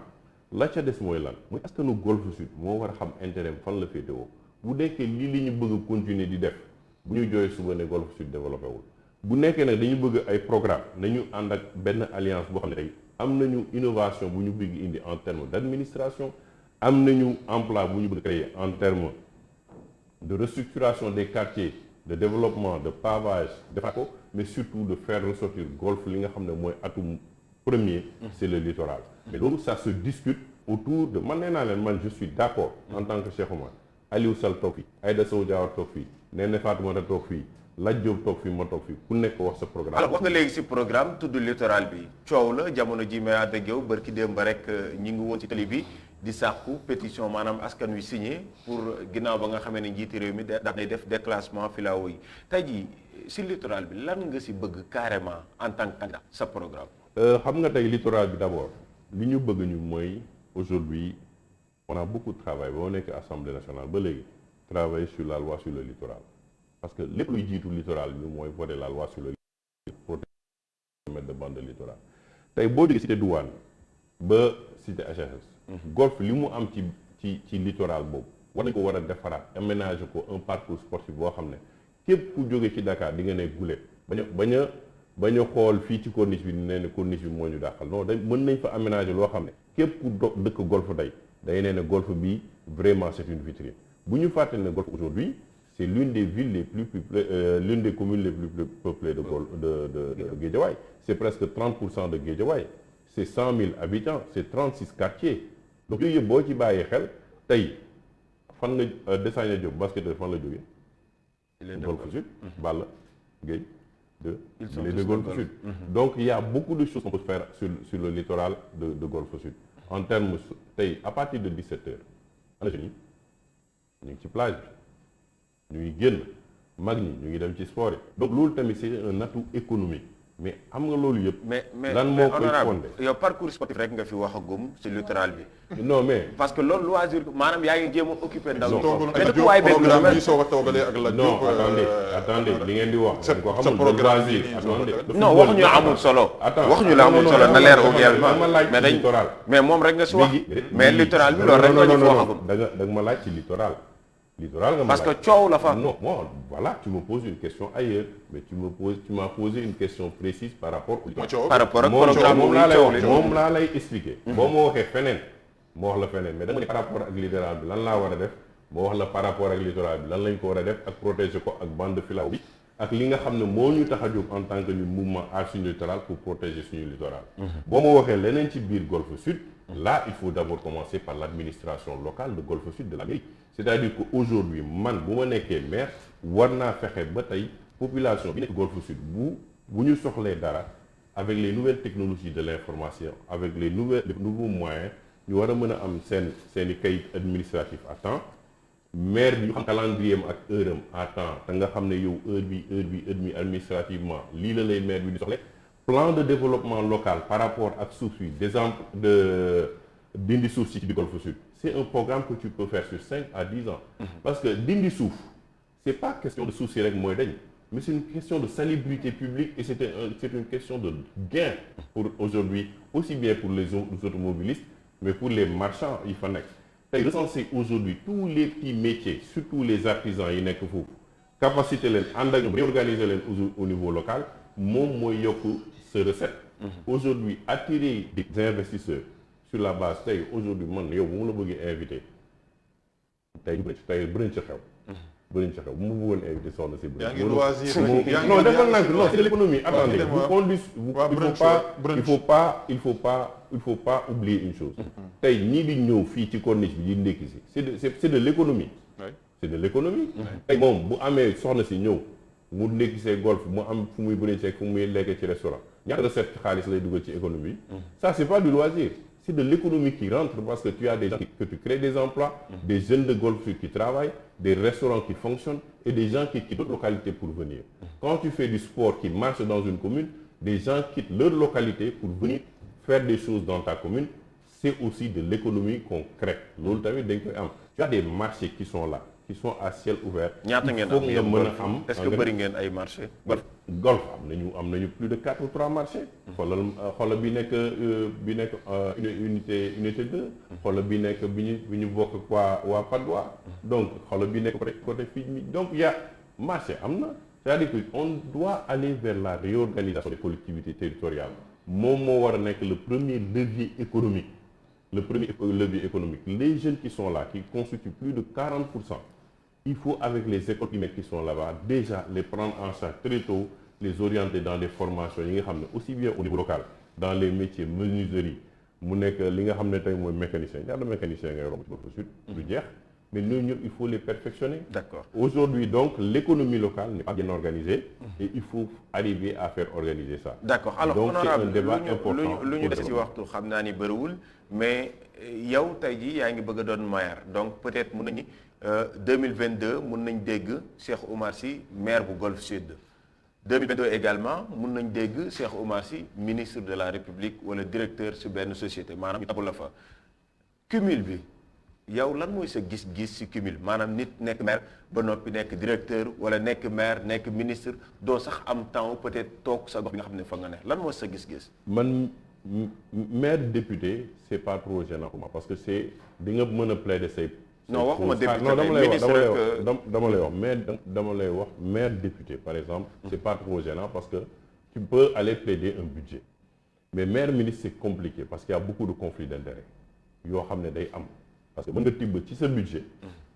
la ca des mooy lan mooy askanu Golf Sud moo war a xam intérêt fan la féetewoo bu nekkee li ñu bëgg a continuer di def bu ñu jooyee suba ne Golf Sud développé wul bu nekkee nag dañu bëgg ay programme nañu ànd ak benn alliance boo xam ne tey am nañu innovation bu ñu bëgg indi en termes d'administration am nañu emploi bu ñu bëgg créer en termes de restructuration des quartiers de développement de pavage defar ko mais surtout de faire ressortir Golf li nga xam ne mooy atum premier c'est le littoral mais loolu ça se discute autour de man nee naa leen man je suis d'accord en tant que Cheikh Oumar Aliou Sall toog fii Aïda Sow Diawara toog fii Néné Fatoumata toog fii Lat Diop toog fii ma toog fii ku nekk wax sa programme. alors wax nga léegi ci programme tudd littoral bi coow la jamono ji may ànd ak yow barki démb rek ñi ngi woon ci télé bi di sàkku pétition maanaam askan wi signé pour ginnaaw ba nga xamee ne njiiti réew mi day def déclassement filao yi tey jii ci littoral bi lan nga ci bëgg carrément en tant que candidat sa programme. xam nga tey littoral bi d'abord li ñu bëgg ñu mooy aujourd'hui on a beaucoup de travail ba ma nekk assemblée nationale ba léegi travailler sur la loi sur le littoral parce que lépp luy jiitu littoral bi mooy voter la loi sur le protéger de bande de littoral tey boo jógee cité douane ba cité HSS Golf li mu am ci littoral boobu war nañ ko war a defaraat aménager ko un parcours sportif boo xam ne képp ku jóge ci Dakar di nga ne gulet bañ a xool fii ci corniche bi nee ne corniche bi moo ñu dàqal non mën nañ fa aménager loo xam ne képp ku dëkk Golf day nee ne Golf bi vraiment c'est une vitrine bu ñu fàtte ne Golf aujourd'hui c'est l'une des villes les plus l'une des communes les plus peuplées de Guédiawaye c'est presque 30% de Guédiawaye c'est 100 000 habitants c'est 36 quartiers donc yooyu yëpp boo ci bàyyee xel tey fan nga Desagna Diop basketteur fan la jógee Golf Sud Balla Gueye il est de Golf Sud donc il y a beaucoup de choses qu'on peut faire sur le littoral de Golf Sud en termes tey à partir de 17 heures ana jeunes yi ñu ngi ci plage bi ñu ngi génn mag ñi ñu ngi dem ci sport yi donc loolu tamit c'est un atout économique mais xam nga loolu yëpp. mais lan moo koy honorable fondé. yow parcours sportif rek nga fi waxagum ci littoral bi. non mais. parce que loolu loisir maanaam yaa ngi jéem a occupé ndaw ñi. toogul mais ak dëkk waay beeg programme bi soo ko toogalee ak la non attendez li ngeen di wax. sa programme yi non waxuñu amul solo. waxuñu la amul solo na leer également mais dañ mais moom rek nga si wax. mais littoral bi loolu rek nga ñu fi waxagum. da nga ma laaj ci littoral. littoral nga ma parce que coow la fa. non moi voilà tu me poses une question ailleurs mais tu m'as posé une question précise par rapport au littoral. par rapport ak programme moom laa lay wax moom laa lay expliquer. boo ma waxee feneen moo wax la feneen mais dama ne par rapport ak littoral bi lan laa war a def moo wax la par rapport ak littoral bi lan lañ ko war a def ak protéger ko ak bande de filao bi ak li nga xam ne moo ñu tax a jóg en tant que ñu mouvement aar suñu littoral pour protéger suñu littoral. boo ma waxee leneen ci biir Golfe Sud. Là il faut d'abord commencer par l'administration locale de Golfe Sud de la mairie. C'est-à-dire qu'aujourd'hui man bu ma nekkee maire war naa fexe ba tey population bi nekk Golfe Sud bu ñu soxlee dara avec les nouvelles technologies de l'information avec les nouveaux moyens ñu war a mën a am seen i kayit administratif à temps maire bi ñu xam calendrier am ak heure am à temps te nga xam ne yow heure bi administrativement lii la lay maire bi di soxle plan de développement local par rapport ak suuf si dindi suuf si ci Golfe Sud c'est un programme que tu peux faire sur 5 à 10 ans parce que dindi suuf c'est pas question de suuf si rek mooy dañ mais c'est une question de salubrité publique et c'est une question de gain pour aujourd'hui aussi bien pour les automobilistes mais pour les marchands yi fa nekk tey recenser aujourd'hui tous les petits métiers surtout les artisans yi nekk foofu capacité leen ànd ak ñoom réorganiser leen au niveau local moom mooy yokk sa recette aujourd'hui attirer des investisseurs sur la base tey aujourd'hui man yow bu mu la bëggee invité tey bëriñ ci xew bu ma bëggoon invité soxna si yaa ngi loisir non defal naa non c'est de l'économie attendez il faut pas oublier une chose tey ñii di ñëw fii ci corniche bi di ndékki si c'est de l'économie c'est de l'économie tey moom bu amee soxna si ñëw mu ndékki see golf mu am fu muy bëriñ seeg fu muy lekkee ci restaurant ñaata recette xaalis lay dugal ci économie ça c'est pas du loisir c'est de l'économie qui rentre parce que tu as des gens que tu crées des emplois, des jeunes de Golfe Sud qui travaillent, des restaurants qui fonctionnent et des gens qui quittent d'autres localités pour venir. Quand tu fais du sport qui marche dans une commune, des gens quittent leur localité pour venir faire des choses dans ta commune. C'est aussi de l'économie qu'on crée. Loolu tamit dañ koy am. Tu as des marchés qui sont là, qui sont à ciel ouvert. ñaata ngeen am yéen Golf est-ce que bëri ngeen ay marchés. Golf am nañu plus de 4 ou 3 marchés. xoolal bi nekk unité 2. xoolal bi nekk bi ñu bokk waa Patte d'Oie. donc xoolal bi nekk côté fii donc il y a marché am na. c'est-à-dire que on doit aller vers la réorganisation des collectivités territoriales. moom moo war a nekk le premier levier économique. Le premier levier économique. Les jeunes qui sont là, qui constituent plus de 40%, il faut, avec les écoles primaires qui sont là-bas, déjà les prendre en charge très tôt, les orienter dans des formations, aussi bien au niveau local, dans les métiers menuiserie, mécanicien, il y a des mécaniciens qui sont mais nous, il faut les perfectionner. D'accord. Aujourd'hui, donc, l'économie locale n'est pas bien organisée et il faut arriver à faire organiser ça. D'accord. Alors, donc, c'est un honorable, débat important. lu ñu des ci waxtu xam naa ni bëriwul mais yow tey jii yaa ngi bëgg a doon maire donc peut-être mun nañu 2022 mun nañ dégg Cheikh Oumar Sy maire bu Golfe Sud 2022 également mun nañ dégg Cheikh Oumar Sy ministre de la République wala directeur ci benn société maanaam ñu tabu la fa cumul bi. yow lan mooy sa gis-gis ci cumul maanaam nit nekk maire ba noppi nekk directeur wala nekk maire nekk ministre doo sax am temps peut-être toog sa gox bi nga xam ne fa nga ne lan mooy sa gis-gis. man maire député c'est pas trop gênant pour moi parce que c'est di nga mën a plaider say. non waxuma député non dama lay wax mais dama lay wax maire député par exemple. c'est pas trop gênant parce que tu peux aller plaider un budget mais maire ministre c'est compliqué parce qu'il y a beaucoup de conflits d'intérêts yoo xam ne day am. parce que mën nga tibb ci sa budget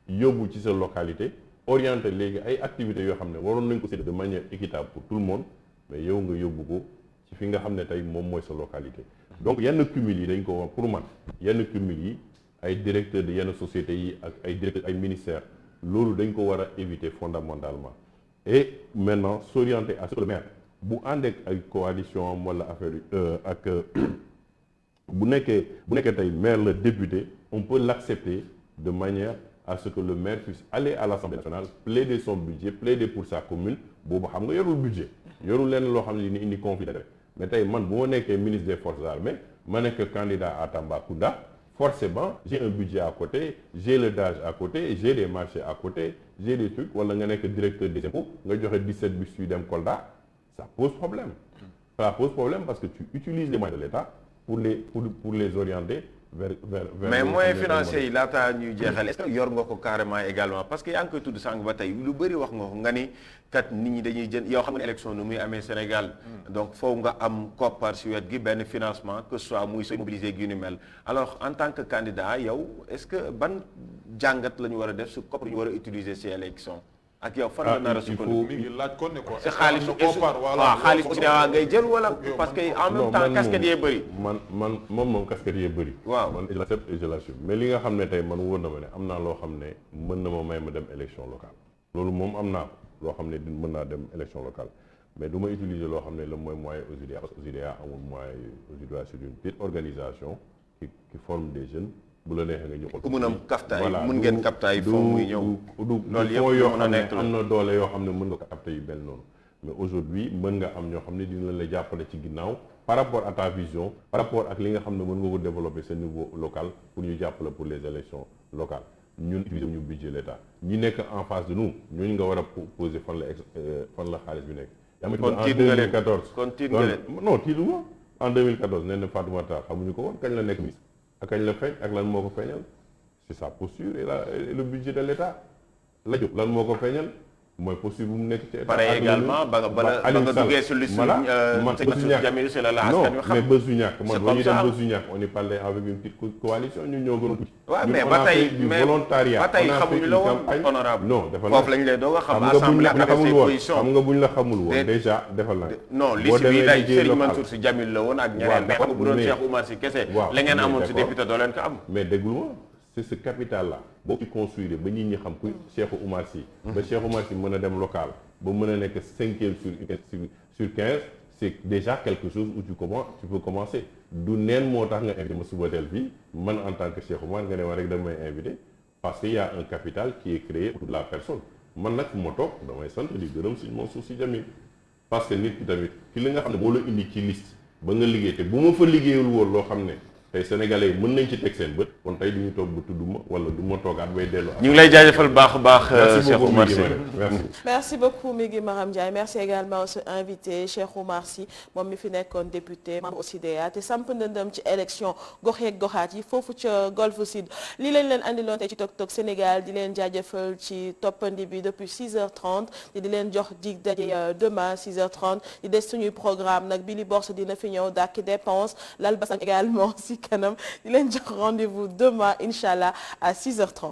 yóbbu ci sa localité orienté léegi ay activités yoo xam ne waroon nañ ko séddale de manière équitable pour tout le monde mais yow nga yóbbu ko ci fi nga xam ne tey moom mooy sa localité donc yenn cumul yi dañ ko wax pour man yenn cumul yi ay directeurs de yenn sociétés yi ak ay directeurs ay ministères loolu dañ ko war a éviter fondamentalement et maintenant s'orienter à ce que le maire bu ànd ak ay coalition am wala affaire ak bu nekkee tey maire la député on peut l'accepter de manière à ce que le maire puisse aller à l'Assemblée nationale plaider son budget plaider pour sa commune boobu xam nga yorul budget yorul leen loo xam ne ni indi conflit d'intérêt mais tey man bu ma nekkee ministre des forces armées ma nekk candidat à Tambacounda forcément j'ai un budget à côté j'ai le DAGE à côté j'ai des marchés à côté j'ai des trucs wala nga nekk directeur des impôts nga joxe 17 bus yu dem Kolda ça pose problème parce que tu utilises les moyens de l'État pour les orienter vers mais moyens financiers yi laataa ñuy jeexal est-ce que yor nga ko carrément également parce que yaa ngi koy tudd sànq ba tey lu bëri wax nga ko nga ni kat nit ñi dañuy jënd yow xam nga élection nu muy amee Sénégal donc foofu nga am koppar si wet gi benn financement que ce soit muy sa mobiliser gi yu ni mel alors en tant que candidat yow est-ce que ban jàngat la ñu war a def su koppar ñu war a utiliser si élection ak yow fan la nar a sukkandiku mi ngi laaj ko ne quoi. si xaalis waaw xaalis aussi ngay jël wala parce que en même temps casquette yee bëri. moom casquette yee bëri. waaw man je l'accepte et je l'assume mais li nga xam ne tey man wóor na ma ne am naa loo xam ne mën na ma may ma dem élection locale loolu moom am naa ko loo xam ne mën naa dem élection locale mais du ma utiliser loo xam ne la mooy moyen OSIDEA parce que OSIDEA amul moyen OSIDEA c'est une petite organisation qui forme des jeunes. bu la neexee nga ñëw ku mën a capter mën ngeen capter yi foofu muy ñëw loolu yëpp yoo xam ne am na doole yoo xam ne mën nga ko capter yu benn noonu mais aujourd'hui mën nga am ñoo xam ne dina la jàppale ci ginnaaw par rapport à ta vision par rapport ak li nga xam ne mën nga ko développer sa niveau local pour ñu jàppale pour les élections locales ñun utiliser ñu budget l'État ñi nekk en face de nous ñooñu nga war a poser fan la xaalis bi nekk yaa ma ci en 2014 kon tiit nga leen non tiitu ma en 2014 nee na Fatoumata xamuñu ko woon kañ la nekk ministre ak kañ la feeñ ak lan moo ko feeñal c'est sa posture et le budget de l'État la jóg lan moo ko feeñal mooy posture bu mu nekk ci état. pare également ba nga duggee sur liste Jamil c'est la askan wi xam mais bésu ñàkk man ba ñuy dem bésu ñàkk on est parlé avec une petite coalition ñu ñoo gën a tuuti. waaw mais ba tey volontariat ba tey xamuñu la woon honorable non defal foofu lañ lay doog a xam assemblée avec ses positions xam nga buñ la xamul woon déjà defal na non liste bi day Serigne Mansour Sy Jamil la woon ak ñeneen mais xam nga bu doon Cheikh Oumar Sy kese la ngeen amoon si député doo leen ko am mais déglu ma c'est ce capital là boo ci construire ba nit ñi xam ku Cheikh Oumar Sy ba Cheikh Oumar Sy mën a dem local ba mën a nekk 5e sur 15 c'est déjà quelque chose où tu peux commencer du neen moo tax nga invité ma suba teel fii man en tant que Cheikh Oumar nga ne ma rek damay invité parce que y a un capital qui est créé autour de la personne man nag fu ma toog damay sant di gërëm Serigne Mansour Sy Jamil parce que nit ki tamit ki li nga xam ne boo la indi ci liste ba nga liggéey te bu ma fa liggéeyul woon loo xam ne tey sénégalais yi mën nañ ci teg seen bët kon tey du ñu toog ba tudd ma wala du ma toogaat bay dellu. ñu ngi lay jaajëfal baax a baax. Cheikh Oumar Sy merci beaucoup Migui Maram Ndiaye merci également sa invité Cheikh Oumar Sy moom mi fi nekkoon député membre OSIDEA te samp ndëndëm ci élection gox yeeg goxaat yi foofu ca Golf Sud lii lañ leen andiloon tey ci Tok Tok Sénégal di leen jaajëfal ci toppandi bi depuis 6h30 di leen jox dig daje demain 6h30 di des suñuy programme nag Billy Bourse dina fi ñëw dàkki dépense lal basang également si kanam di leen jox rendez-vous demain inchallah à 6h30